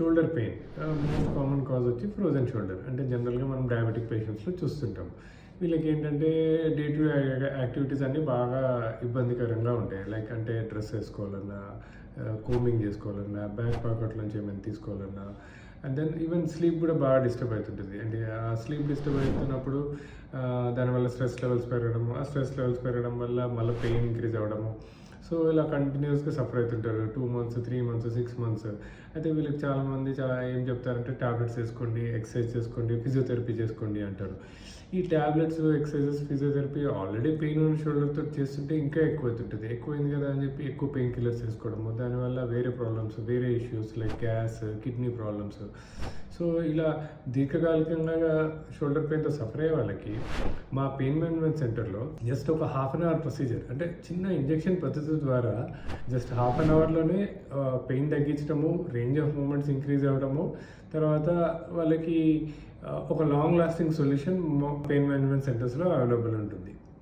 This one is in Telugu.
Shoulder pain most common cause వచ్చి ఫ్రోజన్ షోల్డర్. అంటే జనరల్గా మనం డయాబెటిక్ పేషెంట్స్లో చూస్తుంటాం. వీళ్ళకి ఏంటంటే డే టు డే యాక్టివిటీస్ అన్నీ బాగా ఇబ్బందికరంగా ఉంటాయి. లైక్ అంటే డ్రెస్ వేసుకోవాలన్నా, కోమింగ్ చేసుకోవాలన్నా, బ్యాక్ పాకెట్ నుంచి ఏమైనా తీసుకోవాలన్నా, అండ్ దెన్ ఈవెన్ స్లీప్ కూడా బాగా డిస్టర్బ్ అవుతుంటుంది. అంటే ఆ స్లీప్ డిస్టర్బ్ అవుతున్నప్పుడు దానివల్ల స్ట్రెస్ లెవెల్స్ పెరగడము, ఆ స్ట్రెస్ లెవెల్స్ పెరగడం వల్ల మళ్ళీ పెయిన్ ఇంక్రీజ్ అవ్వడము. సో ఇలా కంటిన్యూస్గా సఫర్ అవుతుంటారు 2 months, 3 months, 6 months. అయితే వీళ్ళకి చాలామంది ఏం చెప్తారంటే టాబ్లెట్స్ వేసుకోండి, ఎక్సర్సైజ్ చేసుకోండి, ఫిజియోథెరపీ చేసుకోండి అంటారు. ఈ tablets, exercises, physiotherapy already pain ఉన్న షోల్డర్తో చేస్తుంటే ఇంకా ఎక్కువైతుంటుంది. ఎక్కువైంది కదా అని చెప్పి ఎక్కువ పెయిన్ కిల్లర్స్ వేసుకోవడము, దానివల్ల వేరే ప్రాబ్లమ్స్, వేరే issues like gas, kidney problems. So ఇలా దీర్ఘకాలికంగా షోల్డర్ పెయిన్తో సఫర్ అయ్యే వాళ్ళకి మా పెయిన్ మేనేజ్మెంట్ సెంటర్లో జస్ట్ ఒక 1/2 hour ప్రొసీజర్, అంటే చిన్న ఇంజెక్షన్ పద్ధతి ద్వారా జస్ట్ 1/2 hourలోనే పెయిన్ తగ్గించడము, రేంజ్ ఆఫ్ మూమెంట్స్ ఇంక్రీజ్ అవ్వడము, తర్వాత వాళ్ళకి ఒక long lasting solution pain management సెంటర్స్లో అవైలబుల్ ఉంటుంది.